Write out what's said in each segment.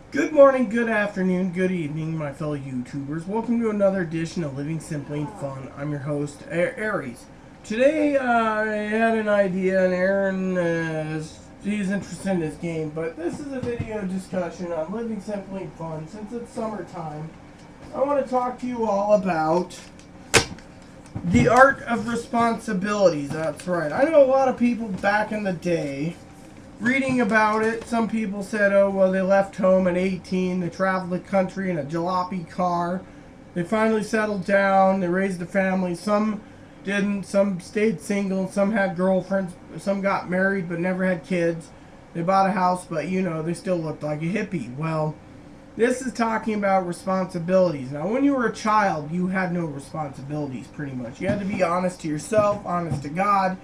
Good morning, good afternoon, good evening, my fellow YouTubers. Welcome to another edition of Living Simply and Fun. I'm your host, Aries. Today, I had an idea, and Aaron, he's interested in this game, but this is a video discussion on Living Simply and Fun. Since it's summertime, I want to talk to you all about the art of responsibilities. That's right. I know a lot of people back in the day reading about it. Some people said, oh, well, they left home at 18. They traveled the country in a jalopy car. They finally settled down. They raised a family. Some didn't. Some stayed single. Some had girlfriends. Some got married but never had kids. They bought a house, but, they still looked like a hippie. Well, this is talking about responsibilities. Now, when you were a child, you had no responsibilities, pretty much. You had to be honest to yourself, honest to God,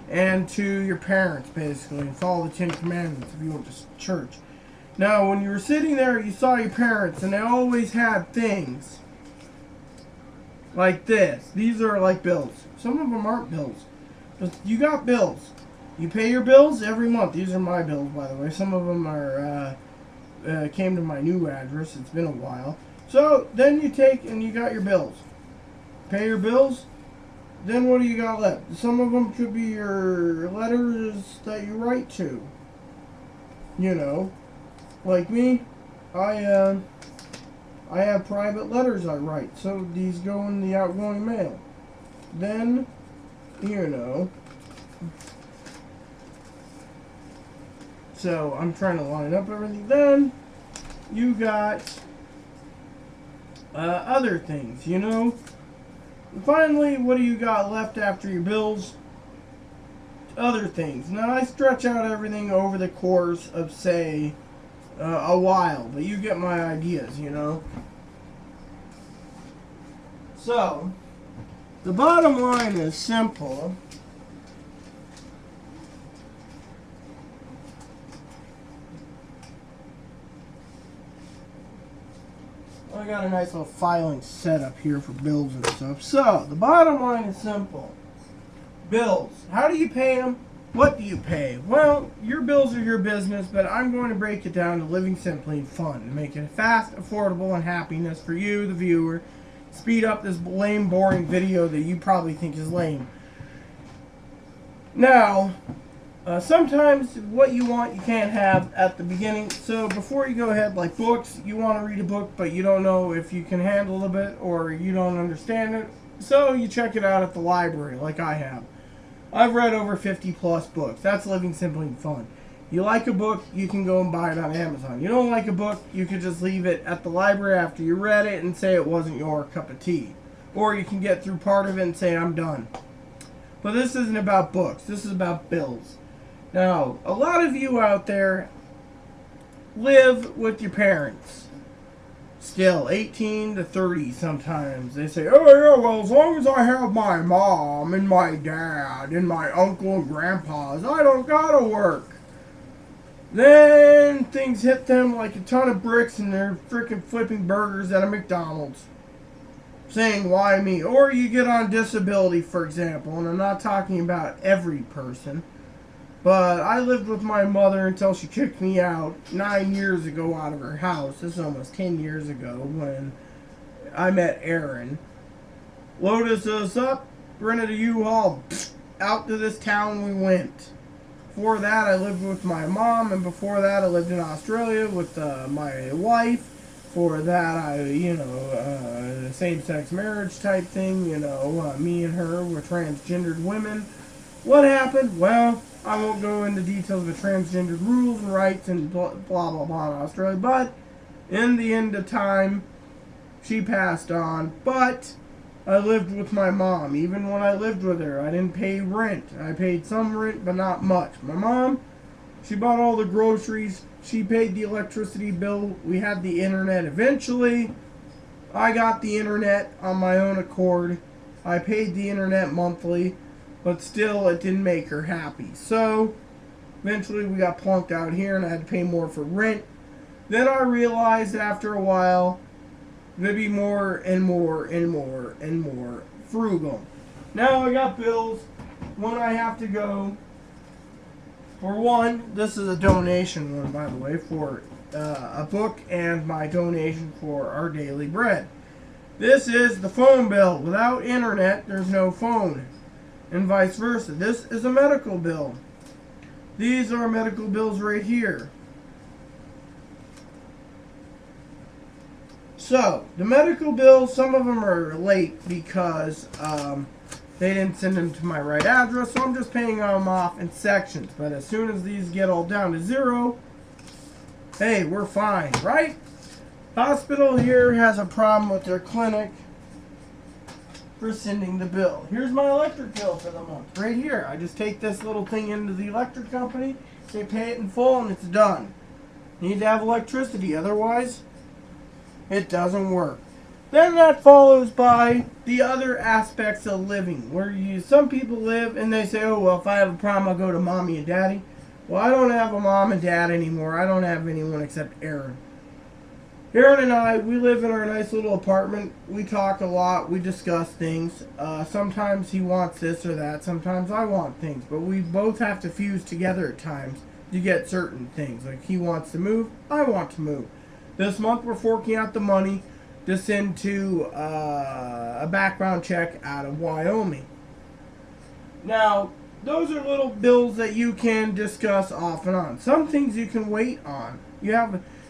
and to your parents, basically, and follow the Ten Commandments if you went to church. Now, when you were sitting there, you saw your parents, and they always had things like this. These are like bills. Some of them aren't bills. But you got bills. You pay your bills every month. These are my bills, by the way. Some of them are came to my new address. It's been a while. So, then you take and you got your bills. Pay your bills. Then what do you got left? Some of them could be your letters that you write to. Like me, I have private letters I write, so these go in the outgoing mail. Then, so I'm trying to line up everything. Then you got other things, Finally, what do you got left after your bills? Other things. Now, I stretch out everything over the course of, say, a while, but you get my ideas, So, the bottom line is simple. I got a nice little filing setup here for bills and stuff. So, the bottom line is simple. Bills. How do you pay them? What do you pay? Well, your bills are your business, but I'm going to break it down to living simply and fun. To make it fast, affordable, and happiness for you, the viewer. Speed up this lame, boring video that you probably think is lame. Now, sometimes what you want you can't have at the beginning. So before you go ahead, like books, you want to read a book but you don't know if you can handle it or you don't understand it. So you check it out at the library like I have. I've read over 50 plus books. That's living simply and fun. You like a book, you can go and buy it on Amazon. You don't like a book, you can just leave it at the library after you read it and say it wasn't your cup of tea. Or you can get through part of it and say I'm done. But this isn't about books. This is about bills. Now, a lot of you out there live with your parents. Still, 18 to 30 sometimes. They say, oh yeah, well, as long as I have my mom and my dad and my uncle and grandpas, I don't gotta work. Then things hit them like a ton of bricks and they're freaking flipping burgers at a McDonald's. Saying, why me? Or you get on disability, for example, and I'm not talking about every person. But I lived with my mother until she kicked me out 9 years ago out of her house. This is almost 10 years ago when I met Aaron. Loaded us up, rented a U-Haul, out to this town we went. Before that, I lived with my mom, and before that, I lived in Australia with my wife. For that, same-sex marriage type thing, me and her were transgendered women. What happened? Well, I won't go into details of the transgendered rules and rights and blah, blah, blah in Australia, but in the end of time, she passed on. But I lived with my mom. Even when I lived with her, I didn't pay rent. I paid some rent, but not much. My mom, she bought all the groceries. She paid the electricity bill. We had the internet. Eventually, I got the internet on my own accord. I paid the internet monthly. But still, it didn't make her happy. So, eventually we got plunked out here and I had to pay more for rent. Then I realized after a while, there'd be more and more and more and more frugal. Now I got bills when I have to go For one, this is a donation one, by the way, for a book and my donation for our daily bread. This is the phone bill. Without internet, there's no phone, and vice versa. This is a medical bill. These are medical bills right here. So, the medical bills, some of them are late because they didn't send them to my right address, so I'm just paying them off in sections. But as soon as these get all down to zero, hey, we're fine, right? Hospital here has a problem with their clinic for sending the bill. Here's my electric bill for the month, right here. I just take this little thing into the electric company, they pay it in full, and it's done. Need to have electricity, otherwise it doesn't work. Then that follows by the other aspects of living, where some people live and they say, oh, well, if I have a problem, I'll go to mommy and daddy. Well, I don't have a mom and dad anymore. I don't have anyone except Aaron. Aaron and I, we live in our nice little apartment. We talk a lot. We discuss things. Sometimes he wants this or that. Sometimes I want things. But we both have to fuse together at times to get certain things. Like he wants to move, I want to move. This month we're forking out the money to send to a background check out of Wyoming. Now, those are little bills that you can discuss off and on. Some things you can wait on.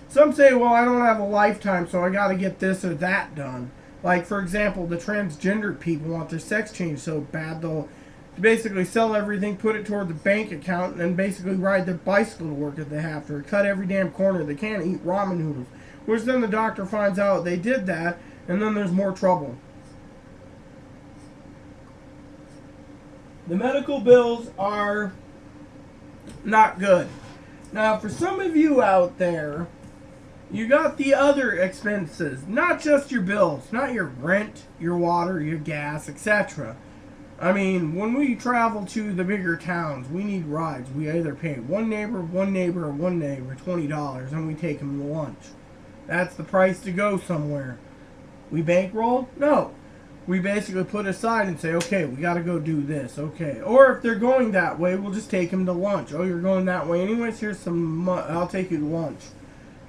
Some say, well, I don't have a lifetime, so I got to get this or that done. Like, for example, the transgender people want their sex changed so bad, they'll basically sell everything, put it toward the bank account, and then basically ride their bicycle to work if they have to, or cut every damn corner they can, eat ramen noodles. Which then the doctor finds out they did that, and then there's more trouble. The medical bills are not good. Now, for some of you out there, you got the other expenses, not just your bills, not your rent, your water, your gas, etc. I mean, when we travel to the bigger towns, we need rides. We either pay one neighbor, or one neighbor, $20, and we take them to lunch. That's the price to go somewhere. We bankroll? No. We basically put aside and say, okay, we got to go do this. Okay. Or if they're going that way, we'll just take them to lunch. Oh, you're going that way anyways? Here's some I'll take you to lunch.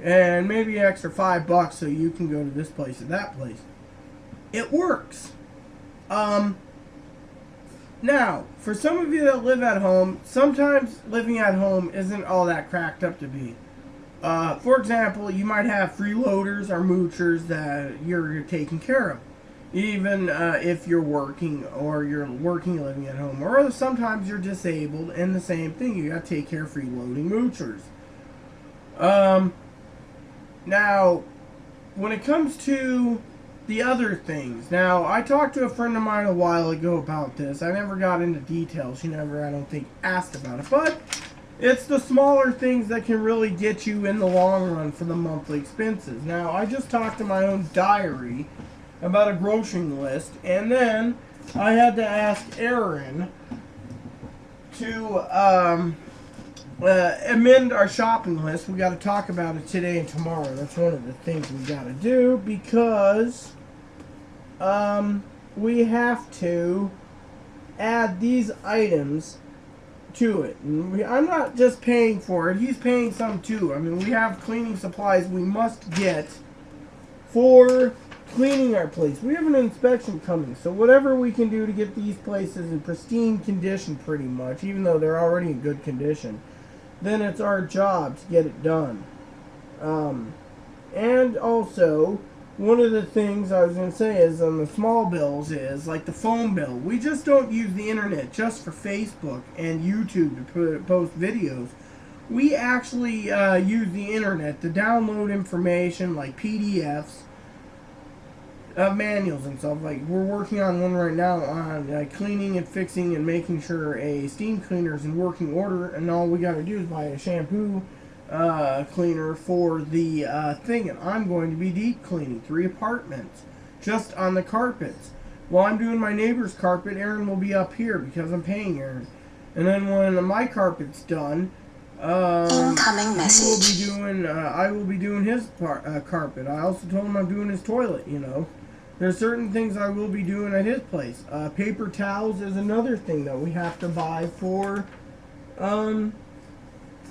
And maybe an extra $5 so you can go to this place or that place. It works. Now, for some of you that live at home, sometimes living at home isn't all that cracked up to be. For example, you might have freeloaders or moochers that you're taking care of. Even if you're working or you're working and living at home. Or sometimes you're disabled and the same thing. You got to take care of freeloading moochers. Now, when it comes to the other things. Now, I talked to a friend of mine a while ago about this. I never got into details. She never, I don't think, asked about it. But it's the smaller things that can really get you in the long run for the monthly expenses. Now, I just talked to my own diary about a grocery list, and then I had to ask Aaron to amend our shopping list. We got to talk about it today and tomorrow. That's one of the things we got to do because we have to add these items to it. And I'm not just paying for it. He's paying some too. I mean, we have cleaning supplies we must get for cleaning our place. We have an inspection coming, so whatever we can do to get these places in pristine condition pretty much, even though they're already in good condition, then it's our job to get it done. And also, one of the things I was going to say is on the small bills is, like the phone bill, we just don't use the internet just for Facebook and YouTube to post videos. We actually use the internet to download information like PDFs, manuals and stuff. Like we're working on one right now on cleaning and fixing and making sure a steam cleaner is in working order, and all we got to do is buy a shampoo cleaner for the thing, and I'm going to be deep cleaning 3 apartments just on the carpets. While I'm doing my neighbor's carpet, Aaron will be up here because I'm paying Aaron, and then when my carpet's done, incoming message. I will be doing his carpet. I also told him I'm doing his toilet, you know. There's certain things I will be doing at his place. Paper towels is another thing that we have to buy for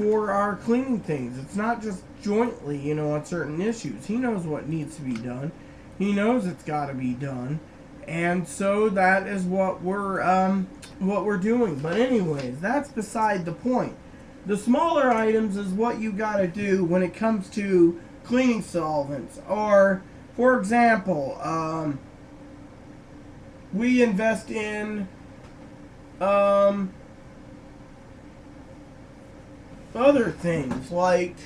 our cleaning things. It's not just jointly, you know, on certain issues. He knows what needs to be done. He knows it's got to be done. And so that is what we're doing. But anyways, that's beside the point. The smaller items is what you got to do when it comes to cleaning solvents. Or, for example, we invest in other things like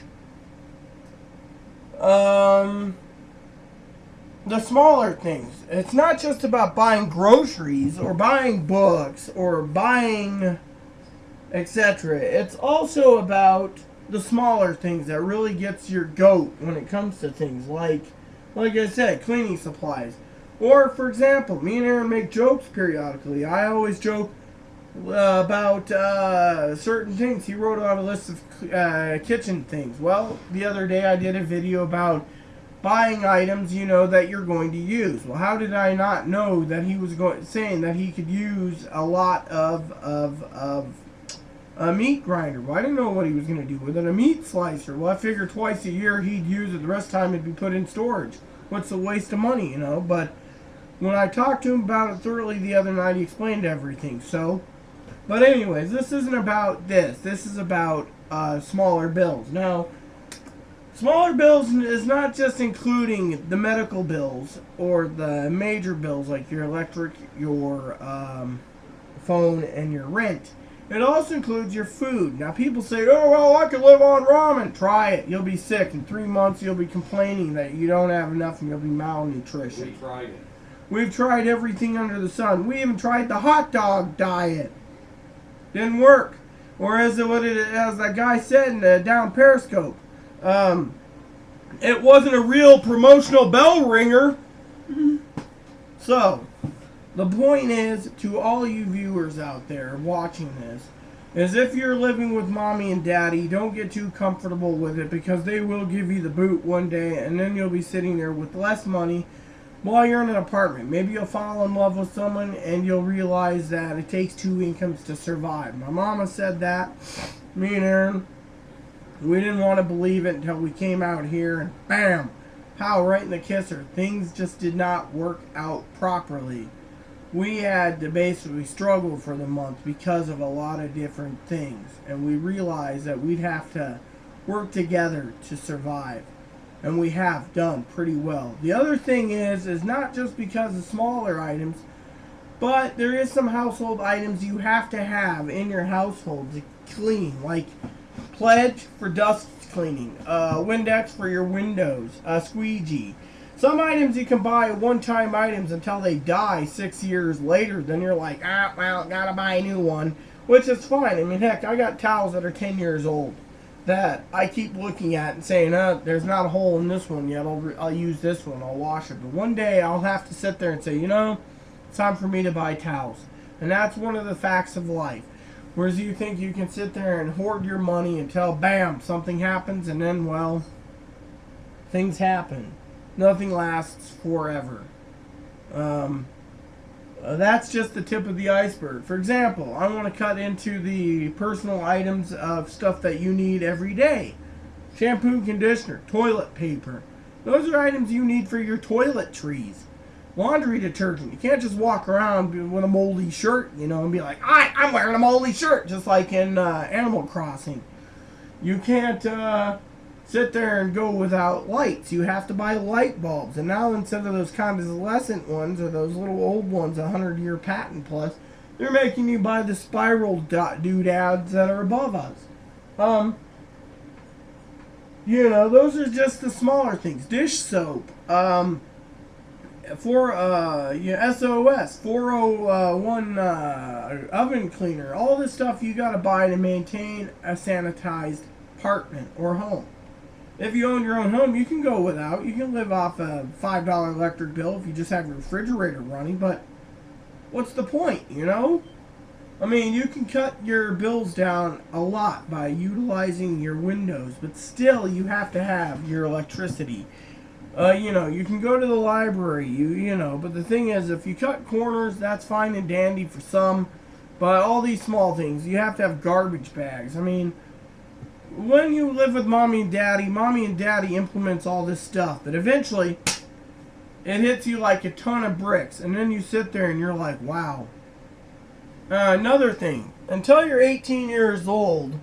the smaller things. It's not just about buying groceries or buying books or buying etc. It's also about the smaller things that really gets your goat when it comes to things like I said, cleaning supplies. Or, for example, me and Aaron make jokes periodically. I always joke about certain things. He wrote out a list of kitchen things. Well, the other day I did a video about buying items, you know, that you're going to use. Well, how did I not know that he was saying that he could use a lot of a meat grinder? Well, I didn't know what he was going to do with it. A meat slicer. Well, I figured twice a year he'd use it. The rest of the time it'd be put in storage. What's a waste of money, you know? But when I talked to him about it thoroughly the other night, he explained everything. So, but anyways, this isn't about this. This is about smaller bills. Now, smaller bills is not just including the medical bills or the major bills like your electric, your phone, and your rent. It also includes your food. Now, people say, oh, well, I could live on ramen. Try it. You'll be sick. In 3 months, you'll be complaining that you don't have enough and you'll be malnutrition. We tried it. We've tried everything under the sun. We even tried the hot dog diet. Didn't work. Or as that guy said in the down Periscope, it wasn't a real promotional bell ringer. So, the point is, to all you viewers out there watching this, is if you're living with mommy and daddy, don't get too comfortable with it because they will give you the boot one day and then you'll be sitting there with less money while you're in an apartment. Maybe you'll fall in love with someone and you'll realize that it takes 2 incomes to survive. My mama said that. Me and Aaron, we didn't want to believe it until we came out here and bam, pow, right in the kisser. Things just did not work out properly. We had to basically struggle for the month because of a lot of different things. And we realized that we'd have to work together to survive. And we have done pretty well. The other thing is not just because of smaller items, but there is some household items you have to have in your household to clean. Like Pledge for dust cleaning, Windex for your windows, squeegee. Some items you can buy one-time items until they die 6 years later. Then you're like, well, gotta buy a new one. Which is fine. I mean, heck, I got towels that are 10 years old that I keep looking at and saying, there's not a hole in this one yet. I'll use this one. I'll wash it. But one day I'll have to sit there and say, you know, it's time for me to buy towels. And that's one of the facts of life. Whereas you think you can sit there and hoard your money until, bam, something happens. And then, well, things happen. Nothing lasts forever. That's just the tip of the iceberg. For example, I want to cut into the personal items of stuff that you need every day. Shampoo, conditioner, toilet paper. Those are items you need for your toiletries. Laundry detergent. You can't just walk around with a moldy shirt, you know, and be like, I'm wearing a moldy shirt, just like in Animal Crossing. You can't sit there and go without lights. You have to buy light bulbs. And now instead of those convalescent ones or those little old ones, 100-year patent plus, they're making you buy the spiral doodads that are above us. You know, those are just the smaller things. Dish soap. For SOS, 401 oven cleaner. All this stuff you got to buy to maintain a sanitized apartment or home. If you own your own home, you can go without. You can live off a $5 electric bill if you just have your refrigerator running, but what's the point, you know? I mean, you can cut your bills down a lot by utilizing your windows, but still you have to have your electricity. You know, you can go to the library, you know, but the thing is, if you cut corners, that's fine and dandy for some, but all these small things, you have to have garbage bags. I mean, when you live with mommy and daddy implements all this stuff, but eventually it hits you like a ton of bricks, and then you sit there and you're like, wow. Another thing, until you're 18 years old,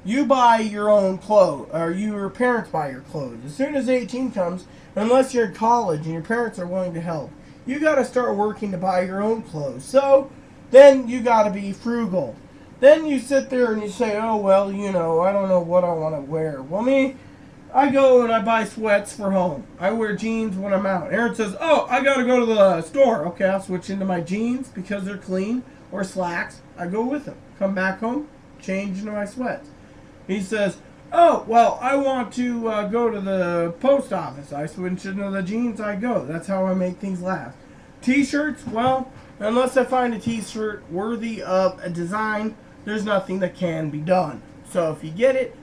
you buy your own clothes, or your parents buy your clothes. As soon as 18 comes, unless you're in college and your parents are willing to help, you got to start working to buy your own clothes. So then you got to be frugal. Then you sit there and you say, oh, well, you know, I don't know what I want to wear. Well, me, I go and I buy sweats for home. I wear jeans when I'm out. Aaron says, oh, I got to go to the store. Okay, I'll switch into my jeans because they're clean, or slacks. I go with them. Come back home, change into my sweats. He says, oh, well, I want to go to the post office. I switch into the jeans, I go. That's how I make things last. T-shirts, well, unless I find a t-shirt worthy of a design, there's nothing that can be done. So if you get it,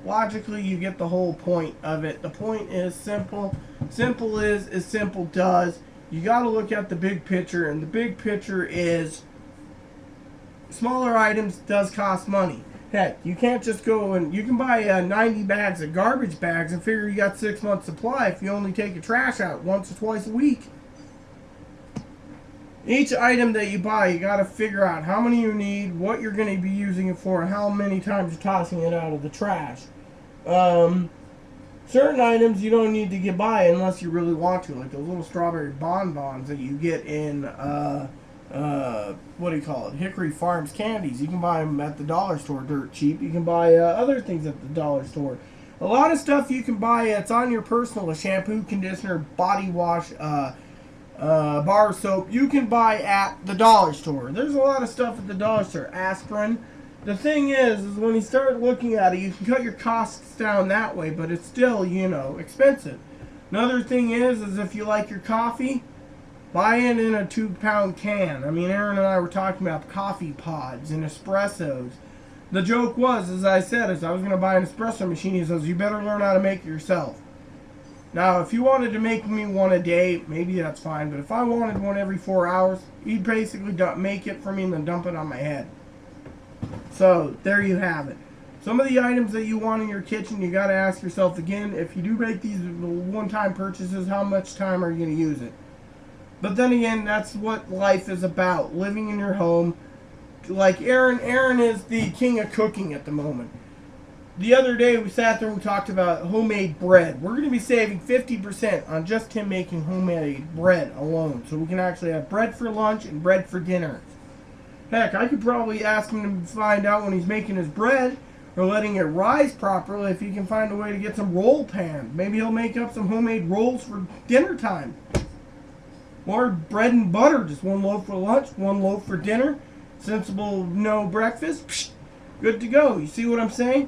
logically you get the whole point of it. The point is simple. Simple is as simple does. You got to look at the big picture, and the big picture is smaller items does cost money. Heck, you can't just go and you can buy 90 bags of garbage bags and figure you got 6 months supply if you only take your trash out once or twice a week. Each item that you buy, you got to figure out how many you need, what you're going to be using it for, and how many times you're tossing it out of the trash. Certain items you don't need to buy unless you really want to, like those little strawberry bonbons that you get in what do you call it? Hickory Farms candies. You can buy them at the dollar store dirt cheap. You can buy other things at the dollar store. A lot of stuff you can buy, it's on your personal, a shampoo, conditioner, body wash, bar soap, you can buy at the dollar store. There's a lot of stuff at the dollar store. Aspirin. The thing is when you start looking at it, you can cut your costs down that way, but it's still, you know, expensive. Another thing is if you like your coffee, buy it in a 2-pound can. I mean, Aaron and I were talking about coffee pods and espressos. The joke was, as I said, is I was going to buy an espresso machine. He says, you better learn how to make it yourself. Now, if you wanted to make me one a day, maybe that's fine. But if I wanted one every 4 hours, he'd basically make it for me and then dump it on my head. So, there you have it. Some of the items that you want in your kitchen, you got to ask yourself again, if you do make these one-time purchases, how much time are you going to use it? But then again, that's what life is about. Living in your home. Like Aaron is the king of cooking at the moment. The other day we sat there and we talked about homemade bread. We're going to be saving 50% on just him making homemade bread alone. So we can actually have bread for lunch and bread for dinner. Heck, I could probably ask him to find out when he's making his bread or letting it rise properly if he can find a way to get some roll pan. Maybe he'll make up some homemade rolls for dinner time. Or bread and butter, just one loaf for lunch, one loaf for dinner. Sensible, no breakfast. Psh, good to go. You see what I'm saying?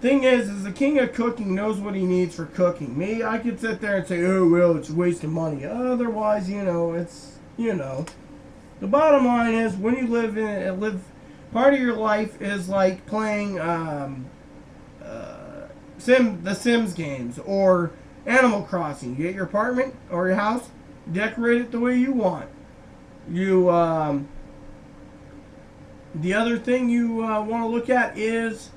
Thing is the king of cooking knows what he needs for cooking. Me, I could sit there and say, oh, well, it's a waste of money. Otherwise, you know, it's, you know. The bottom line is, when you live, part of your life is like playing the Sims games or Animal Crossing. You get your apartment or your house, decorate it the way you want. You, the other thing you want to look at is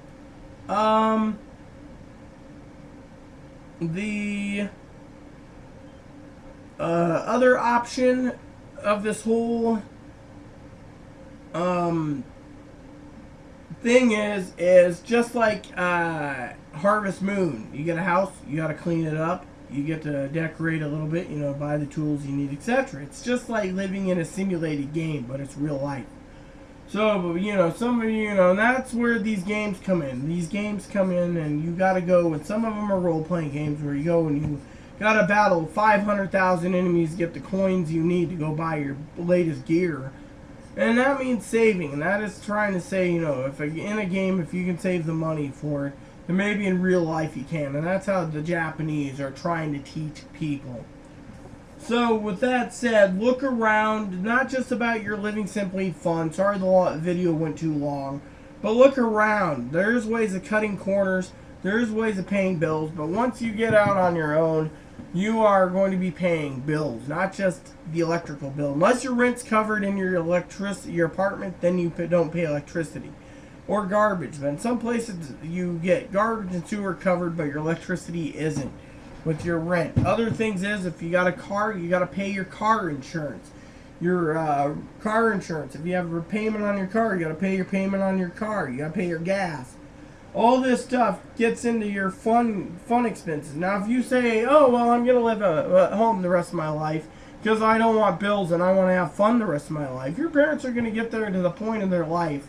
the other option of this whole thing is just like Harvest Moon. You get a house, you got to clean it up, you get to decorate a little bit, you know, buy the tools you need, etc. It's just like living in a simulated game, but it's real life. So, you know, some of you know, and that's where these games come in. These games come in, and you got to go, and some of them are role-playing games where you go and you got to battle 500,000 enemies to get the coins you need to go buy your latest gear. And that means saving, and that is trying to say, you know, if in a game, if you can save the money for it, then maybe in real life you can. And that's how the Japanese are trying to teach people. So, with that said, look around, not just about your living simply fun. Sorry the video went too long. But look around. There's ways of cutting corners. There's ways of paying bills. But once you get out on your own, you are going to be paying bills. Not just the electrical bill. Unless your rent's covered in your apartment, then you don't pay electricity. or garbage. Then some places you get garbage and sewer covered, but your electricity isn't with your rent. Other things is if you got a car, you got to pay your car insurance. Your car insurance. If you have a payment on your car, you got to pay your payment on your car. You got to pay your gas. All this stuff gets into your fun expenses. Now, if you say, "Oh, well, I'm gonna live at home the rest of my life because I don't want bills and I want to have fun the rest of my life," your parents are gonna get there to the point of their life,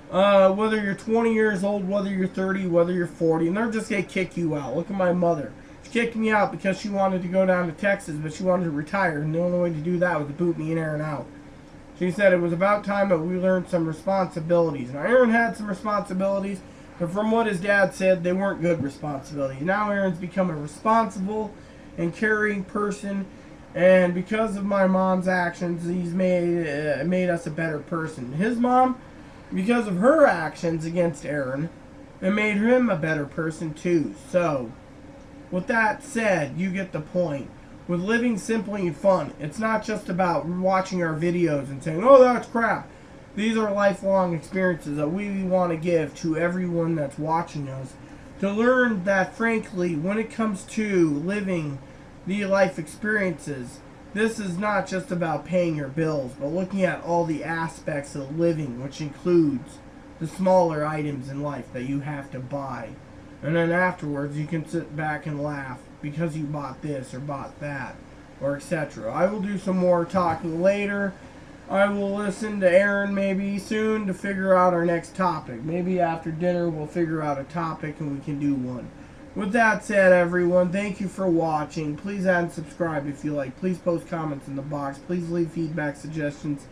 whether you're 20 years old, whether you're 30, whether you're 40, and they're just gonna kick you out. Look at my mother. She kicked me out because she wanted to go down to Texas, but she wanted to retire, and the only way to do that was to boot me and Aaron out. She said it was about time that we learned some responsibilities. Now, Aaron had some responsibilities. But from what his dad said, they weren't good responsibilities. Now Aaron's become a responsible and caring person, and because of my mom's actions, he's made us a better person. His mom, because of her actions against Aaron, it made him a better person too. So, with that said, you get the point. With living simply and fun, it's not just about watching our videos and saying, "Oh, that's crap." These are lifelong experiences that we want to give to everyone that's watching us to learn that, frankly, when it comes to living the life experiences, this is not just about paying your bills, but looking at all the aspects of living, which includes the smaller items in life that you have to buy. And then afterwards, you can sit back and laugh because you bought this or bought that, or etc. I will do some more talking later. I will listen to Aaron maybe soon to figure out our next topic. Maybe after dinner we'll figure out a topic and we can do one. With that said, everyone, thank you for watching. Please add and subscribe if you like. Please post comments in the box. Please leave feedback, suggestions.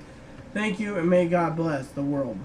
Thank you, and may God bless the world.